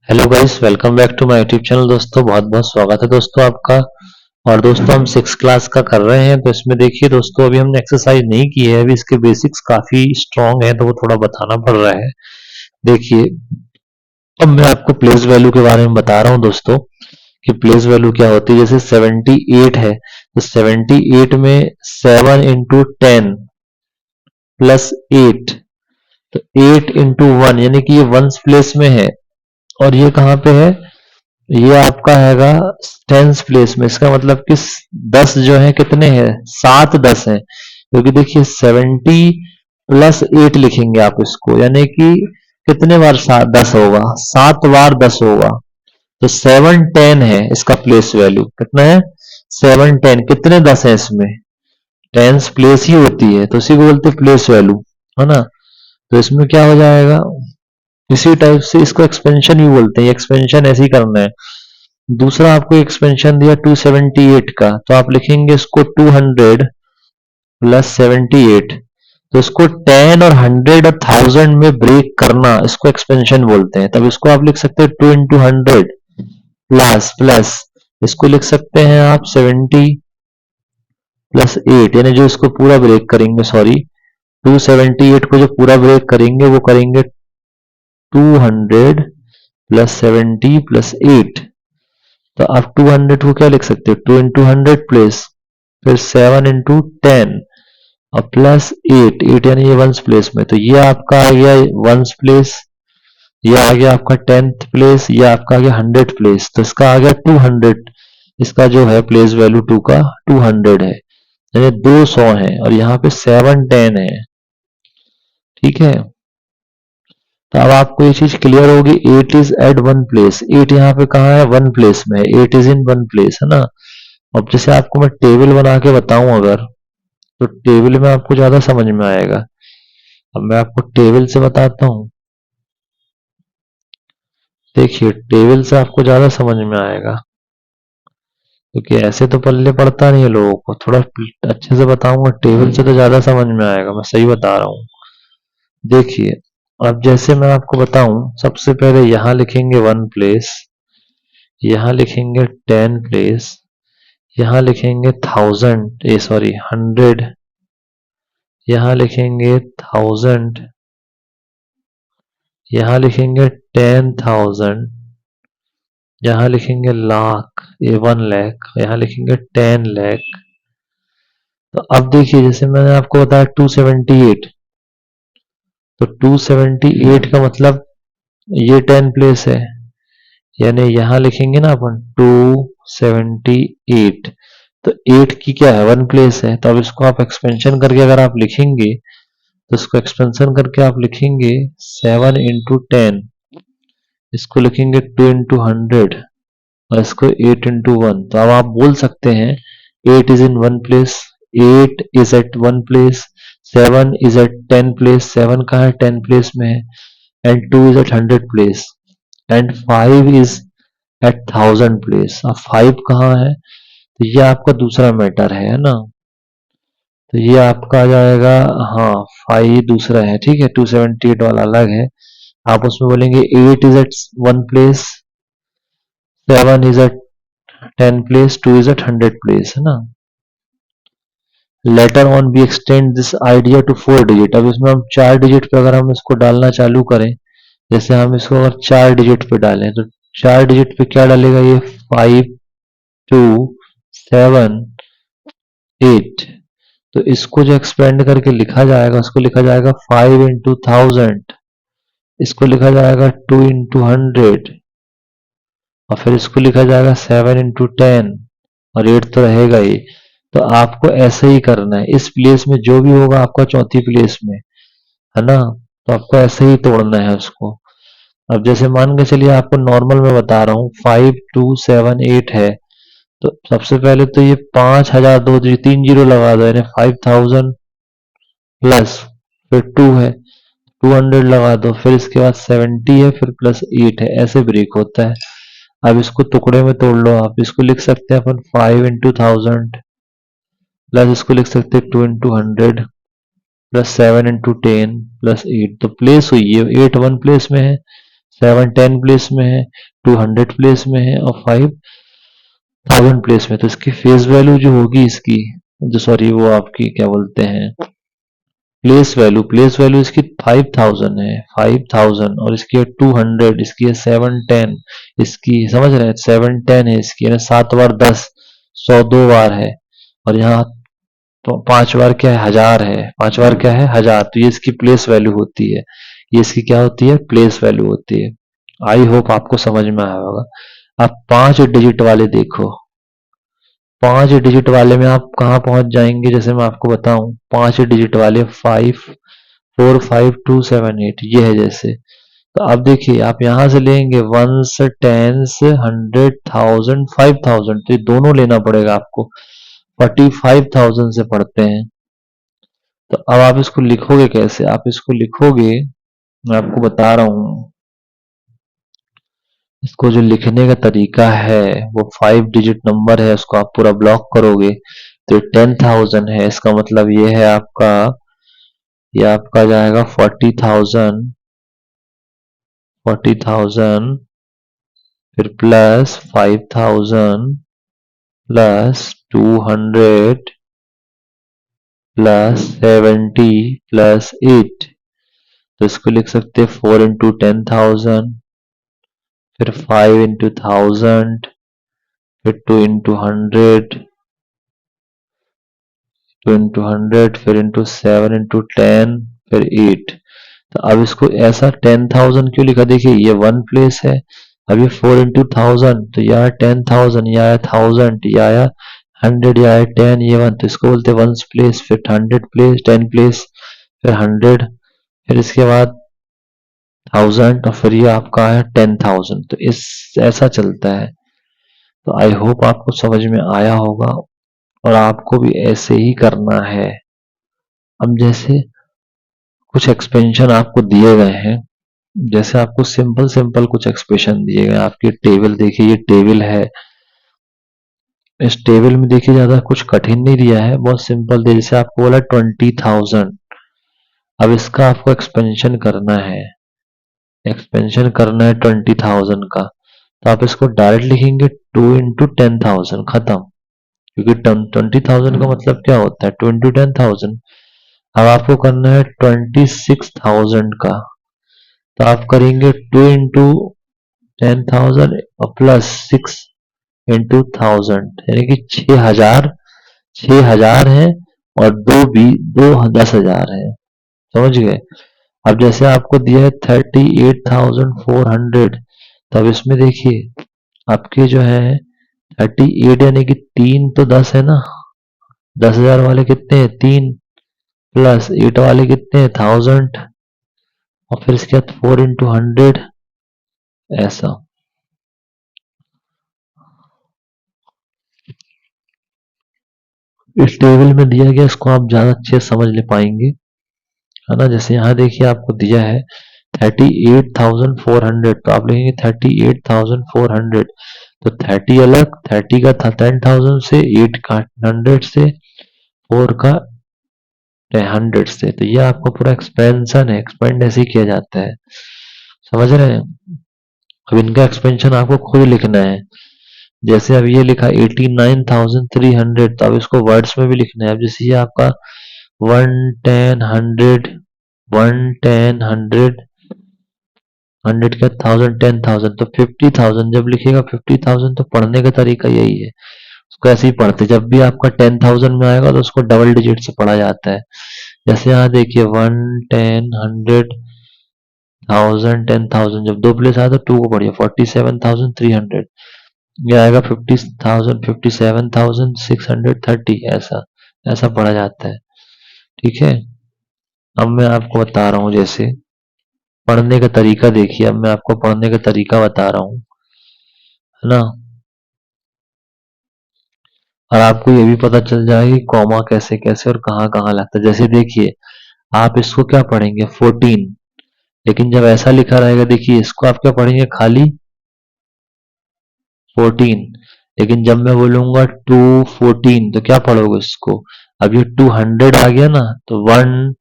Hello guys, welcome back to my YouTube channel. दोस्तों बहुत बहुत स्वागत है दोस्तों आपका। और दोस्तों हम 6 क्लास का कर रहे हैं, तो इसमें देखिए दोस्तों अभी हमने एक्सरसाइज नहीं की है, अभी इसके बेसिक्स काफी स्ट्रांग है तो वो थोड़ा बताना पड़ रहा है। देखिए, अब मैं आपको प्लेस वैल्यू के बारे में बता रहा हूँ दोस्तों कि प्लेस वैल्यू क्या होती है। जैसे 78 है तो 78 में 7 इंटू 10 प्लस 8, तो 8 इंटू 1 यानी कि ये वंस प्लेस में है। और ये कहाँ पे है? ये आपका हैगा टेंस प्लेस में। इसका मतलब कि 10 जो है कितने हैं? 7 10 हैं, क्योंकि देखिए 70 प्लस 8 लिखेंगे आप इसको, यानी कि कितने बार 10 होगा? 7 बार 10 होगा। तो 710 है इसका प्लेस वैल्यू। कितना है? 710। कितने 10 है इसमें? टेंस प्लेस ही होती है तो उसी को बोलते प्लेस वैल्यू, है ना। तो इसमें क्या हो जाएगा? इसी टाइप से इसको एक्सपेंशन भी बोलते हैं। एक्सपेंशन ऐसे ही करना है। दूसरा आपको एक्सपेंशन दिया 278 का, तो आप लिखेंगे इसको 200 प्लस 78। तो इसको 10 और 100 और 1000 में ब्रेक करना, इसको एक्सपेंशन बोलते हैं। तब इसको आप लिख सकते हैं 2 इंटू 100 प्लस प्लस, इसको लिख सकते हैं आप 70 प्लस 8, यानी जो इसको पूरा ब्रेक करेंगे, सॉरी 278 को जो पूरा ब्रेक करेंगे वो करेंगे 200 प्लस 70 प्लस 8। तो आप 200 को क्या लिख सकते हो? 2 इंटू 100 प्लस फिर 7 इंटू 10 और प्लस 8, 8 यानी ये वंस प्लेस में। तो ये आपका आ गया वंस प्लेस, ये आ गया आपका 10th प्लेस, ये आपका आ गया 100 प्लेस। तो इसका आ गया 200। इसका जो है प्लेस वैल्यू 2 का 200 है, यानी 200 है। और यहाँ पे 710 है, ठीक है। तो अब आपको ये चीज क्लियर होगी। 8 इज एट वन प्लेस। 8 यहाँ पे कहाँ है? वन प्लेस में है। 8 इज इन वन प्लेस, है ना। अब जैसे आपको मैं टेबल बना के बताऊं अगर, तो टेबल में आपको ज्यादा समझ में आएगा। अब मैं आपको टेबल से बताता हूं। देखिए, टेबल से आपको ज्यादा समझ में आएगा, क्योंकि ऐसे तो पल्ले पड़ता नहीं है लोगों को। थोड़ा अच्छे से बताऊंगा, टेबल से तो ज्यादा समझ में आएगा, मैं सही बता रहा हूँ। देखिए, अब जैसे मैं आपको बताऊं, सबसे पहले यहां लिखेंगे वन प्लेस, यहां लिखेंगे 10 प्लेस, यहां लिखेंगे 1000, ये सॉरी 100, यहां लिखेंगे 1000, यहां लिखेंगे 10,000, यहां लिखेंगे लाख, ये 1 लाख, यहां लिखेंगे 10 लाख। तो अब देखिए, जैसे मैंने आपको बताया 278, तो 278 का मतलब ये 10 प्लेस है, यानी यहां लिखेंगे ना अपन 278। तो 8 की क्या है? वन प्लेस है। तो अब इसको आप एक्सपेंशन करके अगर आप लिखेंगे, तो इसको एक्सपेंशन करके आप लिखेंगे 7 इंटू 10, इसको लिखेंगे 2 इंटू 100 और इसको 8 इंटू 1। तो अब आप बोल सकते हैं 8 is in one place, 8 is at one place, 7 is at 10 place, 7 कहाँ है? 10 प्लेस में है, and 2 is at 100 place, and 5 is at 1000 place. अब 5 कहाँ है? तो ये आपका दूसरा मैटर है ना। तो ये आपका आ जाएगा, हाँ 5 दूसरा है, ठीक है। 278 वाला अलग है। आप उसमें बोलेंगे 8 is at one place, 7 is at 10 place, 2 is at 100 place, है ना। Later on we extend this idea to 4 digit. अब इसमें हम 4 डिजिट पे अगर हम इसको डालना चालू करें, जैसे हम इसको अगर 4 डिजिट पे डालें, तो 4 डिजिट पे क्या डालेगा ये? 5 2 7 8। तो इसको जो एक्सपेंड करके लिखा जाएगा, उसको लिखा जाएगा 5 इंटू 1000, इसको लिखा जाएगा 2 इंटू 100, और फिर इसको लिखा जाएगा 7 इंटू 10, और 8 तो रहेगा ही। तो आपको ऐसे ही करना है। इस प्लेस में जो भी होगा आपका चौथी प्लेस में, है ना, तो आपको ऐसे ही तोड़ना है उसको। अब जैसे मान के चलिए, आपको नॉर्मल में बता रहा हूँ, 5278 है। तो सबसे पहले तो ये 5000 दो 3 जीरो लगा दो, यानी 5000 प्लस फिर 2 है, 200 लगा दो, फिर इसके बाद 70 है, फिर प्लस 8 है। ऐसे ब्रेक होता है। अब इसको टुकड़े में तोड़ लो आप। इसको लिख सकते हैं अपन 5 इंटू 1000 प्लस इसको लिख सकते हैं 2 इंटू 100 प्लस 7 इंटू 10 प्लस 8। तो प्लेस हुई है 8 वन प्लेस में है, 710 प्लेस में है, 200 प्लेस में है और 5000 प्लेस में। तो इसकी फेस वैल्यू जो होगी इसकी, जो सॉरी वो आपकी क्या बोलते हैं, प्लेस वैल्यू इसकी 5000 है, 5000, और इसकी है 200, इसकी है 710, इसकी समझ रहे हैं 710 है इसकी, है 7 बार 10, 100 2 बार है, और यहाँ तो 5 बार क्या है, 1000 है, 5 बार क्या है, 1000। तो ये इसकी प्लेस वैल्यू होती है, ये इसकी क्या होती है, प्लेस वैल्यू होती है। आई होप आपको समझ में आया होगा। अब 5 डिजिट वाले देखो, 5 डिजिट वाले में आप कहाँ पहुंच जाएंगे, जैसे मैं आपको बताऊं, 5 डिजिट वाले 545278 ये है जैसे। तो अब देखिए आप यहां से लेंगे वंस, टेंस, 100,000, 5000, तो ये दोनों लेना पड़ेगा आपको। 45,000 से पढ़ते हैं। तो अब आप इसको लिखोगे कैसे, आप इसको लिखोगे, मैं आपको बता रहा हूं, इसको जो लिखने का तरीका है वो 5 डिजिट नंबर है, उसको आप पूरा ब्लॉक करोगे तो 10,000 है, इसका मतलब ये है आपका, ये आपका जाएगा 40,000, 40,000, फिर प्लस 5,000 प्लस 200 प्लस 70 प्लस 8। तो इसको लिख सकते हैं 4 इंटू 10,000, फिर 5 इंटू 1000, फिर 2 इंटू 100, 2 इंटू 100, फिर इंटू 7 इंटू 10, फिर 8। तो अब इसको ऐसा 10,000 क्यों लिखा, देखिए ये वन प्लेस है, अब ये 4 इंटू 1000, तो यह आया 10,000, यह आया 1000, यह आया 100, यह आया 10, ये 1, तो इसको बोलते हैं वंस प्लेस, फिर 100 प्लेस, 10 प्लेस, फिर 100, फिर इसके बाद 1000, और फिर ये आपका है 10,000। तो इस ऐसा चलता है। तो आई होप आपको समझ में आया होगा, और आपको भी ऐसे ही करना है। अब जैसे कुछ एक्सपेंशन आपको दिए गए हैं, जैसे आपको सिंपल सिंपल कुछ एक्सप्रेशन दिए गए, आपकी टेबल देखिए, ये टेबल है, इस टेबल में देखिए ज्यादा कुछ कठिन नहीं दिया है, बहुत सिंपल दिया। जैसे आपको बोला 20,000, अब इसका आपको एक्सपेंशन करना है, एक्सपेंशन करना है 20,000 का। तो आप इसको डायरेक्ट लिखेंगे 2 इंटू 10,000, खत्म, क्योंकि 20,000 का मतलब क्या होता है, 2 इंटू 10,000। अब आपको करना है 26,000 का, तो आप करेंगे 2 इंटू 10,000 और प्लस 6 इंटू 1000, यानी कि 6,000, 6,000 है, और दो भी दो 10,000 है, समझ गए। अब जैसे आपको दिया है 38,400, तो अब इसमें देखिए आपके जो है 38, यानी कि 3 तो 10 है ना, 10,000 वाले कितने हैं, 3, प्लस 8 वाले कितने हैं, 1000, और फिर इसके बाद 4 इंटू 100, ऐसा। इस टेबल में दिया गया, इसको आप ज्यादा अच्छे से समझ ले पाएंगे, है ना। जैसे यहाँ देखिए आपको दिया है 38,400, तो आप लिखेंगे 38,400, तो 30 अलग, 30 का था 10,000 से, 8 का 100 से, 4 का 100 से। तो ये आपको पूरा एक्सपेंशन है, एक्सपेंड ऐसे ही किया जाता है, समझ रहे हैं। अब इनका एक्सपेंशन आपको खुद लिखना है। जैसे अब ये लिखा 89,300, तो अब इसको वर्ड्स में भी लिखना है। अब जैसे ये आपका 110, 100, 110, 100, 100 का 1000, 10,000, तो 50,000 जब लिखेगा 50,000, तो पढ़ने का तरीका यही है, उसको ऐसे ही पढ़ते। जब भी आपका 10,000 में आएगा तो उसको डबल डिजिट से पढ़ा जाता है। जैसे यहाँ देखिए 1, 10, 100, 1000, 10,000, जब दो प्लेस आया तो 2 को पढ़िए, 47,300, ये आएगा 50,000, 57,630, ऐसा ऐसा पढ़ा जाता है, ठीक है। अब मैं आपको बता रहा हूँ, जैसे पढ़ने का तरीका देखिए, अब मैं आपको पढ़ने का तरीका बता रहा हूँ, है ना। और आपको ये भी पता चल जाएगा कि कॉमा कैसे कैसे और कहाँ कहाँ लगता है। जैसे देखिए आप इसको क्या पढ़ेंगे 14, लेकिन जब ऐसा लिखा रहेगा, देखिए इसको आप क्या पढ़ेंगे, खाली 14, लेकिन जब मैं बोलूंगा 214, तो क्या पढ़ोगे इसको, अब ये 200 आ गया ना, तो 1,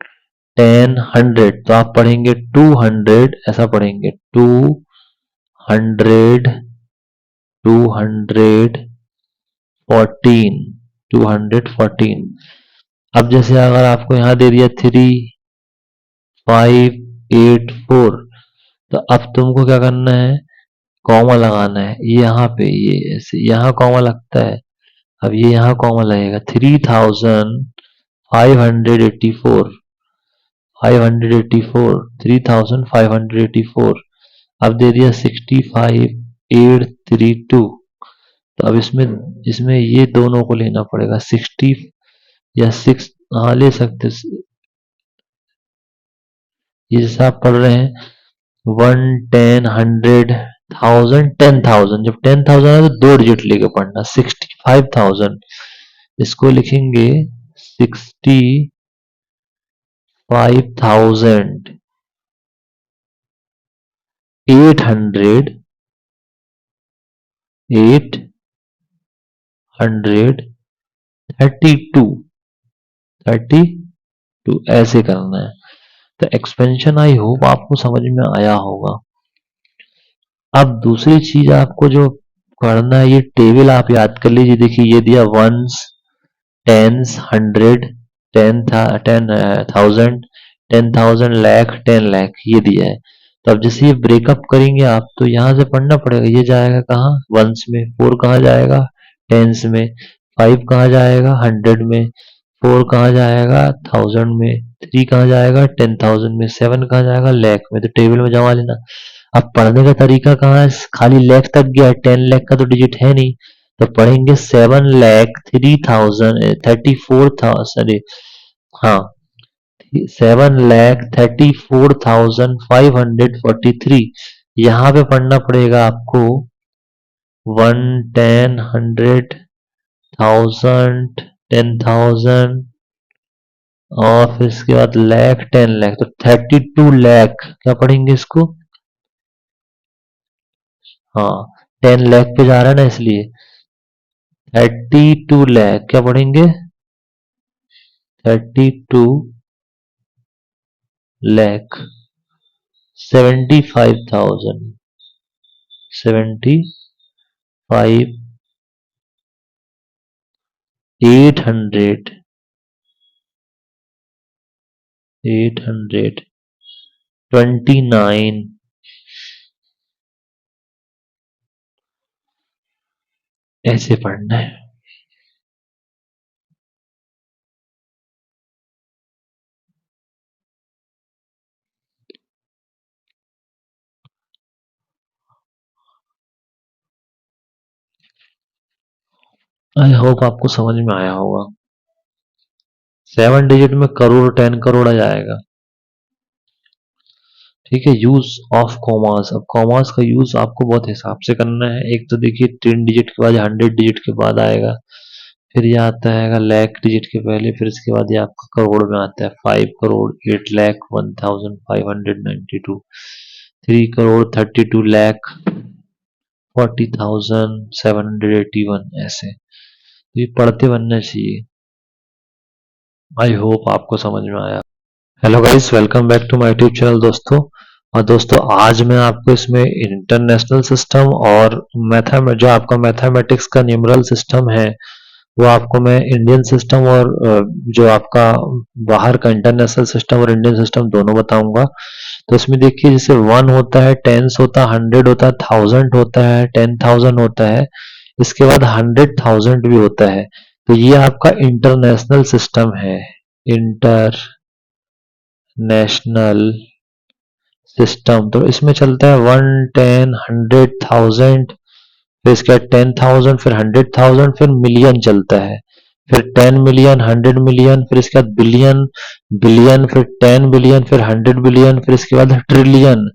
10, 100, तो आप पढ़ेंगे 200, ऐसा पढ़ेंगे 2 100, 214, 214। अब जैसे अगर आपको यहाँ दे दिया 3584, तो अब तुमको क्या करना है, कॉमा लगाना है यहाँ पे, ये ऐसे यहाँ कॉमा लगता है। अब ये यहाँ कॉमा लगेगा 3584, 584, 3584। अब दे दिया 65832। तो अब इसमें इसमें ये दोनों को लेना पड़ेगा 60 या 6, हाँ ले सकते। ये जैसे आप पढ़ रहे हैं 1, 10, 100, 1000, 10,000, जब 10,000 है तो 2 डिजिट लेके पढ़ना। 65,000, इसको लिखेंगे 65,000, 800, 832, 32 ऐसे करना है। तो एक्सपेंशन आई होप आपको समझ में आया होगा। अब दूसरी चीज आपको जो करना है, ये टेबल आप याद कर लीजिए। देखिए ये दिया वंस, टेंस, 100, 10,000, 10,000, लाख, 10 लाख, ये दिया है। तो अब जैसे ये ब्रेकअप करेंगे आप, तो यहाँ से पढ़ना पड़ेगा। ये जाएगा कहाँ, वंस में, 4 कहाँ जाएगा, टेंस में, 5 कहाँ जाएगा, 100 में, 4 कहाँ जाएगा, 1000 में, 3 कहाँ जाएगा, 10,000 में, 7 कहाँ जाएगा, लाख में। तो टेबल में जमा लेना। अब पढ़ने का तरीका कहाँ है, खाली लाख तक गया, 10 लाख का तो डिजिट है नहीं, तो पढ़ेंगे 7,34,000, हाँ 7,34,543। यहाँ पे पढ़ना पड़ेगा आपको 1, 10, 100, 1000, 10,000 और फिर इसके बाद लाख, 10 लाख, तो 32 लाख क्या पढ़ेंगे इसको, हाँ 10 लाख पे जा रहा है ना, इसलिए 32 लाख क्या पढ़ेंगे, 32 लाख, 75,000, 75, 800, 829, ऐसे पढ़ना है। आई होप आपको समझ में आया होगा। 7 डिजिट में करोड़, 10 करोड़ आ जाएगा। ठीक है, यूज ऑफ कॉमास। अब कॉमास का यूज आपको बहुत हिसाब से करना है। एक तो देखिए 10 डिजिट के बाद 100 डिजिट के बाद आएगा, फिर ये आता है लाख डिजिट के पहले, फिर इसके बाद ये आपका करोड़ में आता है 5 करोड़, 8 लाख, 1,592, 3 करोड़, 32 लाख, 40,781, ऐसे। तो ये पढ़ते बनना चाहिए। आई होप आपको समझ में आया। Hello guys, welcome back to my YouTube channel दोस्तों। और दोस्तों आज मैं आपको इसमें इंटरनेशनल सिस्टम और जो आपका मैथमेटिक्स का न्यूमरल सिस्टम है, वो आपको मैं इंडियन सिस्टम और जो आपका बाहर का इंटरनेशनल सिस्टम और इंडियन सिस्टम दोनों बताऊंगा। तो इसमें देखिए जैसे 1 होता है, टेंस होता है, 100 होता है, 1000 होता है, 10,000 होता है, इसके बाद 100,000 भी होता है। तो ये आपका इंटरनेशनल सिस्टम है, इंटरनेशनल सिस्टम। तो इसमें चलता है 1, 10, 100, 1000, फिर इसके बाद 10,000, फिर 100,000, फिर मिलियन चलता है, फिर 10 मिलियन, 100 मिलियन, फिर इसके बाद बिलियन, बिलियन, फिर 10 बिलियन, फिर 100 बिलियन, फिर इसके बाद ट्रिलियन,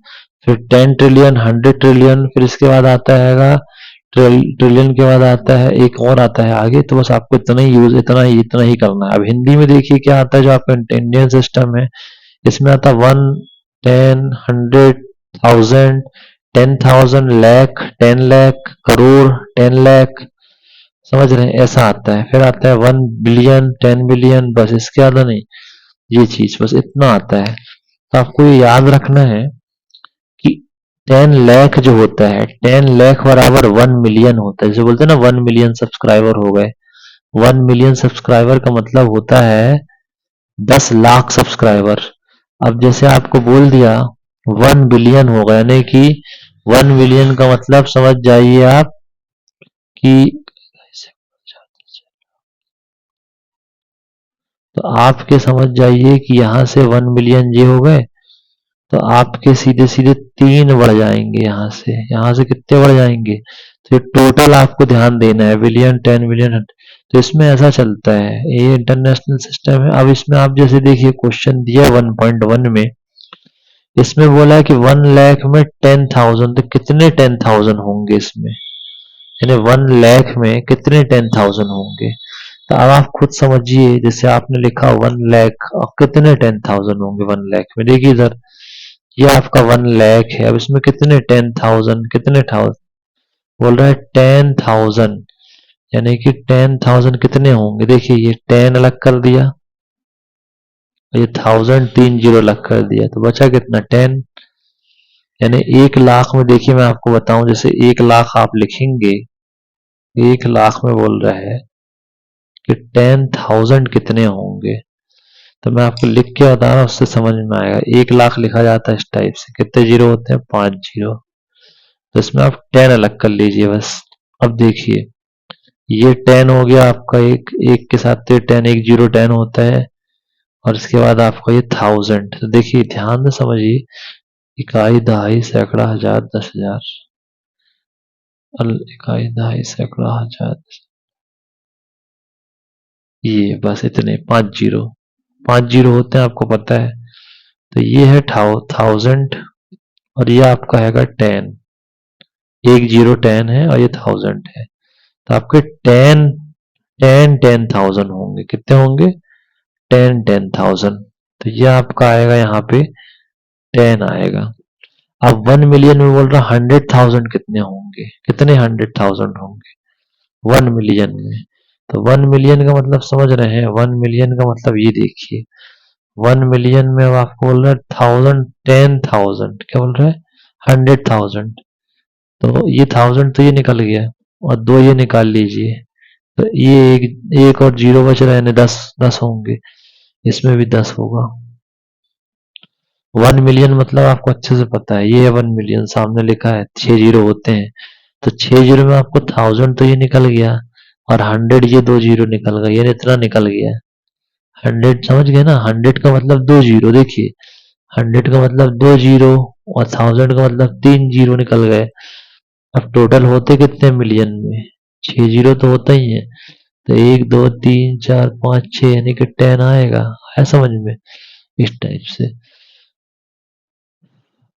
फिर 10 ट्रिलियन, 100 ट्रिलियन, फिर इसके बाद आता है ट्रिलियन के बाद आता है एक और आता है आगे। तो बस आपको इतना ही यूज, इतना ही करना है। अब हिंदी में देखिए क्या आता है, जो आपका इंडियन सिस्टम है इसमें आता है 1, 10, 100, 1000, 10,000, लाख, 10 लाख, करोड़, 10 लाख, समझ रहे हैं, ऐसा आता है। फिर आता है 1 बिलियन, 10 बिलियन, बस इसके ज्यादा नहीं, ये चीज बस इतना आता है। तो आपको ये याद रखना है कि 10 लाख जो होता है, 10 लाख बराबर 1 मिलियन होता है। जैसे बोलते हैं ना 1 मिलियन सब्सक्राइबर हो गए। 1 मिलियन सब्सक्राइबर का मतलब होता है 10 लाख सब्सक्राइबर। अब जैसे आपको बोल दिया 1 बिलियन होगा, यानी कि 1 बिलियन का मतलब समझ जाइए आप कि, तो आपके समझ जाइए कि यहां से 1 मिलियन ये हो गए, तो आपके सीधे सीधे 3 बढ़ जाएंगे यहां से कितने बढ़ जाएंगे। तो ये टोटल आपको ध्यान देना है, बिलियन, 10 बिलियन। तो इसमें ऐसा चलता है, ये इंटरनेशनल सिस्टम है। अब इसमें आप जैसे देखिए क्वेश्चन दिया 1.1 में, इसमें बोला है कि 1 लाख में 10,000, तो कितने 10,000 होंगे इसमें, यानी 1 लाख में कितने 10,000 होंगे। तो अब आप खुद समझिए, जैसे आपने लिखा 1 लाख और कितने 10,000 होंगे 1 लाख में। देखिए इधर ये आपका 1 लाख है, अब इसमें कितने 10,000, कितने थाउजेंड बोल रहा है 10,000, यानी कि 10,000 कितने होंगे। देखिए ये 10 अलग कर दिया, ये 1000 3 जीरो अलग कर दिया, तो बचा कितना 10। यानी 1 लाख में देखिए मैं आपको बताऊं, जैसे 1 लाख आप लिखेंगे, 1 लाख में बोल रहा है कि 10,000 कितने होंगे। तो मैं आपको लिख के बता रहा हूँ, उससे समझ में आएगा। 1 लाख लिखा जाता है इस टाइप से, कितने जीरो होते हैं 5 जीरो, तो इसमें आप 10 अलग कर लीजिए बस। अब देखिए ये 10 हो गया आपका, एक एक के साथ तो 10, एक जीरो 10 होता है, और इसके बाद आपका ये 1000। तो देखिए ध्यान से समझिए, इकाई, दहाई, सैकड़ा, हजार, 10,000, इकाई, दहाई, सैकड़ा, हजार, ये बस इतने 5 जीरो, 5 जीरो होते हैं आपको पता है। तो ये है 1000, और ये आपका हैगा 10, एक जीरो 10 है और ये 1000 है। तो आपके 10 10 10,000 होंगे, कितने होंगे 10 10,000। तो ये आपका आएगा यहाँ पे 10 आएगा। अब 1 मिलियन में बोल रहा 100,000 कितने होंगे, कितने 100,000 होंगे 1 मिलियन में। तो 1 मिलियन का मतलब समझ रहे हैं, 1 मिलियन का मतलब ये देखिए, 1 मिलियन में अब आपको बोल रहा है 1000, 10,000 क्या बोल रहा है 100,000। तो ये 1000 तो ये निकल गया, और दो ये निकाल लीजिए, तो ये एक और जीरो बच रहा है, यानी 10 10 होंगे, इसमें भी 10 होगा। 1 मिलियन मतलब आपको अच्छे से पता है, ये है 1 मिलियन, सामने लिखा है 6 जीरो होते हैं। तो 6 जीरो में आपको 1000 तो ये निकल गया, और 100 ये 2 जीरो निकल गया, ये इतना निकल गया। 100 समझ गए ना, 100 का मतलब 2 जीरो, देखिए 100 का मतलब 2 जीरो, और 1000 का मतलब 3 जीरो निकल गए। अब टोटल होते कितने मिलियन में, 6 जीरो तो होता ही है। तो 1 2 3 4 5 6, यानी कि 10 आएगा। है समझ में, इस टाइप से।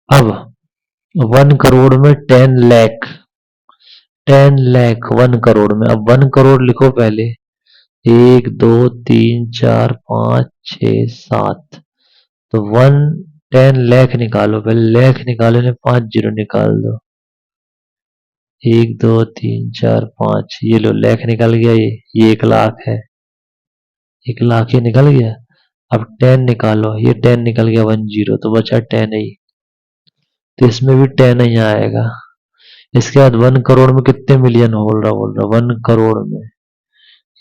अब 1 करोड़ में 10 लाख, 10 लाख 1 करोड़ में। अब 1 करोड़ लिखो पहले, 1 2 3 4 5 6 7, तो 10 लाख निकालो, पहले लाख निकालो ने 5 जीरो निकाल दो, 1 2 3 4 5, ये लो लाख निकल गया, ये 1 लाख है, 1 लाख ये निकल गया। अब 10 निकालो, ये 10 निकल गया 1 जीरो, तो बचा 10 ही, तो इसमें भी 10 ही आएगा। इसके बाद 1 करोड़ में कितने मिलियन बोल रहा 1 करोड़ में,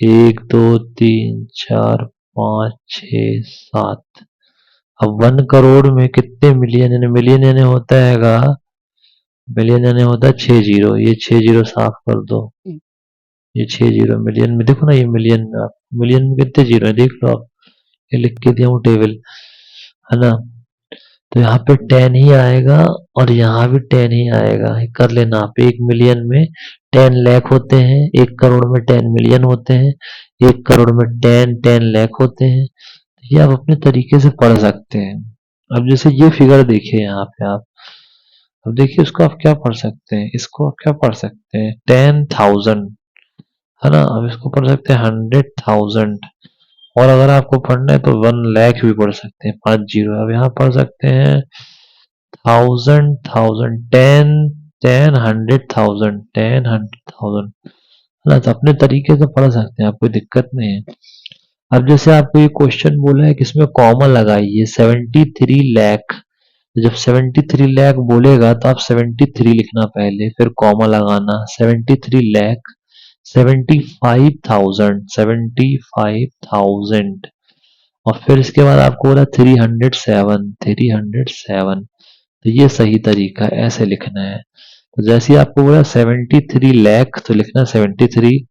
1 2 3 4 5 6 7। अब 1 करोड़ में कितने मिलियन, यानी मिलियन यानी होता हैगा, मिलियन यानी होता है 6 जीरो, ये 6 जीरो साफ कर दो, ये 6 जीरो मिलियन में, देखो ना ये मिलियन में, आप मिलियन में कितने जीरो है देख लो आप, ये लिख के दिया हूँ टेबल, है ना। तो यहाँ पे 10 ही आएगा, और यहाँ भी 10 ही आएगा, कर लेना आप। 1 मिलियन में 10 लाख होते हैं, 1 करोड़ में 10 मिलियन होते हैं, 1 करोड़ में 10 लाख होते हैं। ये आप अपने तरीके से पढ़ सकते हैं। अब जैसे ये फिगर देखिए यहाँ पे आप, अब देखिए इसको आप क्या पढ़ सकते हैं, इसको आप क्या पढ़ सकते हैं 10,000, है ना। अब इसको पढ़ सकते हैं 100,000, और अगर आपको पढ़ना है तो 1 लाख भी पढ़ सकते हैं 5 जीरो। अब यहाँ पढ़ सकते हैं 1000 1000, 10 10 100,000, 10 100,000, है ना। तो अपने तरीके से पढ़ सकते हैं, आप कोई दिक्कत नहीं है। अब जैसे आपको ये क्वेश्चन बोला है कि इसमें कॉमा लगाइए 73 लाख जब 73 लाख बोलेगा तो आप 73 लिखना पहले, फिर कॉमा लगाना, 73 लाख 75,000, 75,000, और फिर इसके बाद आपको बोला 307, 307। तो ये सही तरीका है, ऐसे लिखना है। तो जैसे ही आपको बोला 73 लाख तो लिखना 73,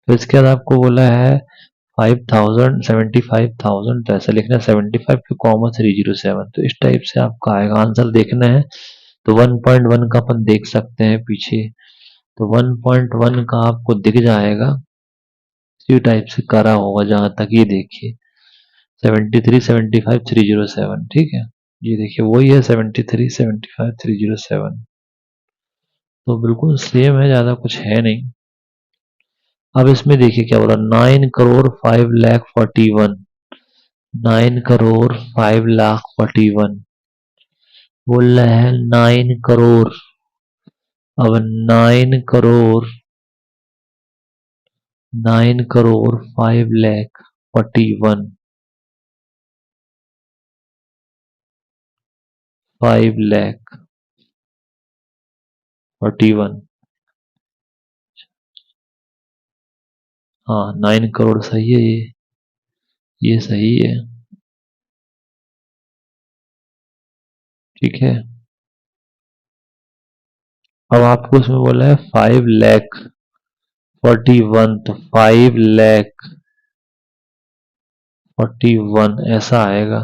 फिर इसके बाद आपको बोला है 5,000, 75,000, तो ऐसा लिखना 75 फिर कॉमा 307। तो इस टाइप से आपका आएगा, आंसर देखना है। तो 1.1 का अपन देख सकते हैं पीछे, तो 1.1 का आपको दिख जाएगा, इसी टाइप से करा होगा जहां तक ये देखिए, 73, 75, 307, ठीक है। ये देखिए वही है 73, 75, 307, तो बिल्कुल सेम है, ज्यादा कुछ है नहीं। अब इसमें देखिए क्या बोला, 9 करोड़ 5 लाख 41, 9 करोड़ 5 लाख 41 बोल रहे हैं 9 करोड़। अब 9 करोड़ 9 करोड़ 5 लाख 41, 5 लाख 41, हाँ 9 करोड़ सही है ये सही है, ठीक है। अब आपको इसमें बोला है 5 लाख 41, तो 5 लाख 41 ऐसा आएगा।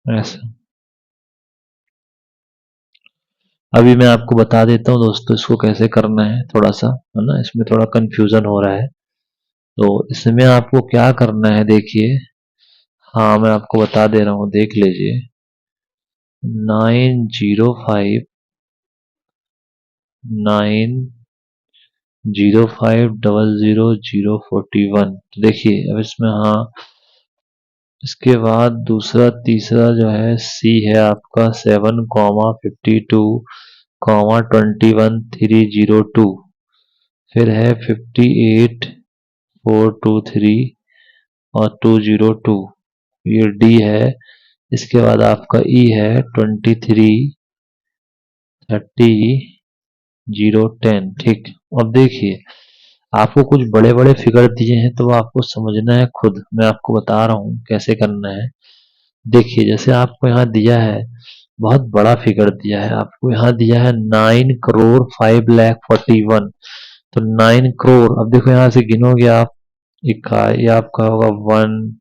ऐसा अभी मैं आपको बता देता हूँ दोस्तों इसको कैसे करना है, थोड़ा सा है ना, इसमें थोड़ा कंफ्यूजन हो रहा है। तो इसमें आपको क्या करना है देखिए, हाँ मैं आपको बता दे रहा हूँ, देख लीजिए। 905 905 000041, तो देखिए अब इसमें हाँ, इसके बाद दूसरा तीसरा जो है सी है आपका 7, 52, 21 302, फिर है 58 423 और 202, ये डी है। इसके बाद आपका ई है 23 30 010, ठीक। अब देखिए आपको कुछ बड़े बड़े फिगर दिए हैं तो आपको समझना है खुद, मैं आपको बता रहा हूँ कैसे करना है। देखिए जैसे आपको यहाँ दिया है, बहुत बड़ा फिगर दिया है आपको, यहाँ दिया है 9 करोड़ 5 लाख 41, तो 9 करोड़, अब देखो यहाँ से गिनोगे आप, इक्का ये आपका होगा 1,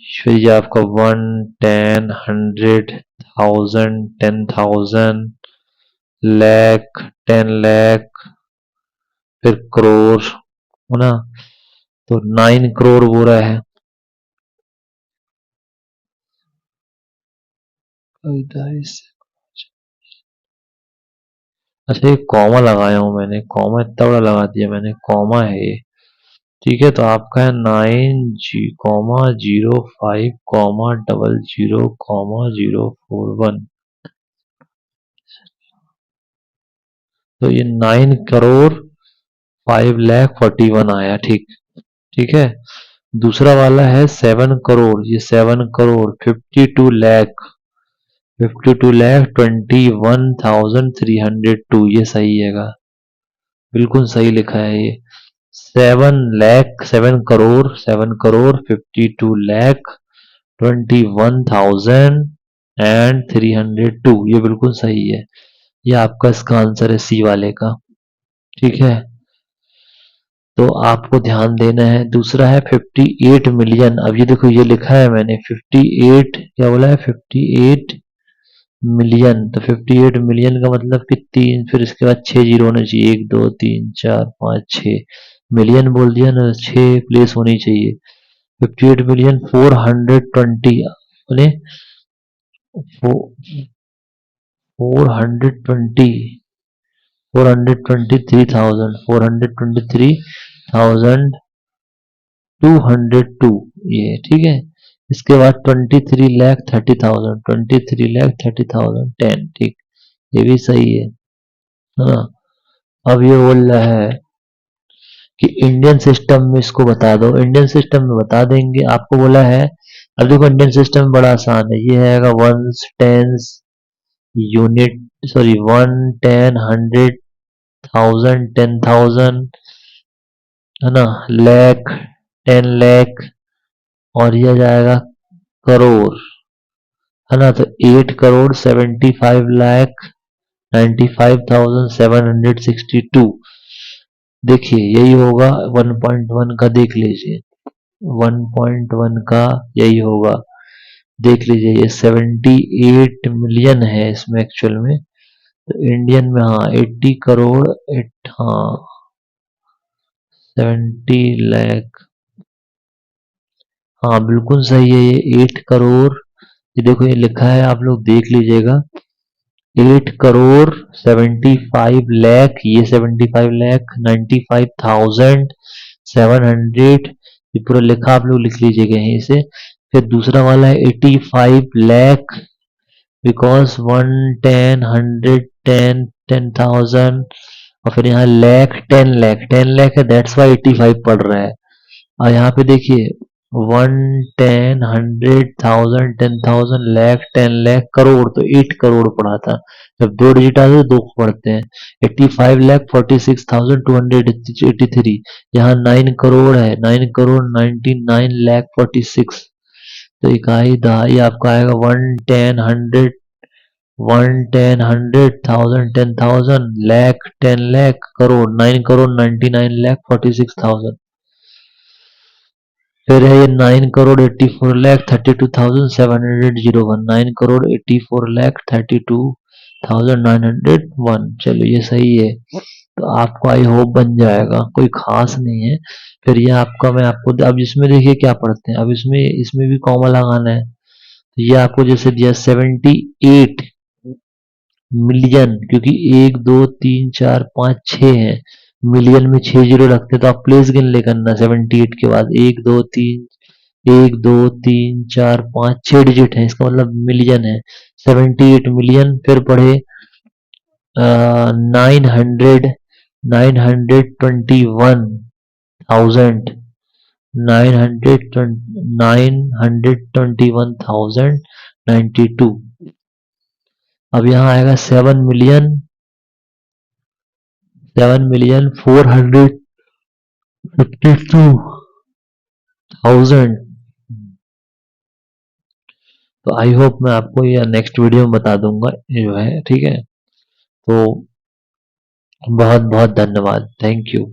फिर ये आपका 1, 10, 100, 10,000, लाख, 10 लाख, फिर करोड़, है ना। तो 9 करोड़ बोल रहा है। अच्छा ये कॉमा लगाया हूं मैंने, कॉमा इतना बड़ा लगा दिया मैंने, कॉमा है ये, ठीक है। तो आपका है 9, 0, 5, 0, 00, 00, 4 1, तो ये 9 करोड़ 5 लाख 41 आया, ठीक, ठीक है। दूसरा वाला है 7 करोड़, ये 7 करोड़ 52 लाख 21,302, ये सही है, बिल्कुल सही लिखा है ये। 7 लाख 7 करोड़ 52 लाख 21,302, ये बिल्कुल सही है। ये आपका इसका आंसर है सी वाले का, ठीक है। तो आपको ध्यान देना है। दूसरा है 58 मिलियन, अब ये देखो ये लिखा है मैंने 58, क्या बोला है 58 मिलियन, तो 58 मिलियन का मतलब कि तीन, फिर इसके बाद 6 जीरो होने चाहिए, 1 2 3 4 5 6, मिलियन बोल दिया ना, 6 प्लेस होनी चाहिए। 58 मिलियन 420, बोले 423,423,202, ये ठीक है। इसके बाद 23 लाख 30,000, 23 लाख 30,010, ठीक, ये भी सही है ना। अब ये बोल रहा है कि इंडियन सिस्टम में इसको बता दो। इंडियन सिस्टम में बता देंगे, आपको बोला है। अब देखो इंडियन सिस्टम बड़ा आसान है, ये है ones, tens, unit, sorry, one, ten, hundred, thousand, 10,000, है ना, लाख, 10 लाख, और ये जाएगा करोड़, है ना। तो 8,75,95,762। देखिए यही होगा 1.1 का, देख लीजिए 1.1 का यही होगा, देख लीजिए। ये 78 मिलियन है इसमें एक्चुअल में, तो इंडियन में हाँ 80 करोड़, हाँ 70 लाख, हाँ बिल्कुल सही है ये 8 करोड़। ये देखो ये लिखा है, आप लोग देख लीजिएगा, 8 करोड़ 75 लाख, ये 75 लाख 95,700, ये पूरा लिखा, आप लोग लिख लीजिएगा यहीं से। फिर दूसरा वाला है 85 लाख, बिकॉज 1, 10, 100, 10, 10,000, और फिर यहाँ लाख, 10 लाख, 10 लाख है, दैट्स वाई 85 पड़ रहा है। और यहाँ पे देखिए 1, 10, 100, 10,000, 10,000, लाख, 10 लाख, करोड़, तो 8 करोड़ पड़ा था। जब दो डिजिट आते हैं तो दो पढ़ते हैं। 85,46,283, यहाँ 9 करोड़ है, 9 करोड़ 99 लाख 46, तो इकाई दहाई आपका आएगा 1, 10, 100, 10,000, लाख, 10 लाख, करोड़, 9 करोड़ 99 लाख 46,000। फिर है ये 9 करोड़ 84 लाख 32,701, 9 करोड़ 84 लाख 32,901। चलो ये सही है, तो आपको आई होप बन जाएगा, कोई खास नहीं है। फिर ये आपका, मैं आपको अब इसमें देखिए क्या पढ़ते हैं, अब इसमें इसमें भी कॉमा लगाना है। तो ये आपको जैसे दिया 78 मिलियन, क्योंकि 1, 2, 3, 4, 5, 6 है, मिलियन में 6 जीरो रखते, तो आप प्लेस गिन ले करना 78 के बाद 1, 2, 3, 1, 2, 3, 4, 5, 6 डिजिट है, इसका मतलब मिलियन है। 78 मिलियन, फिर पढ़े 900, 921,092। अब यहाँ आएगा 7,452,000। तो आई होप मैं आपको ये नेक्स्ट वीडियो में बता दूंगा ये जो है, ठीक है। तो बहुत बहुत धन्यवाद, थैंक यू।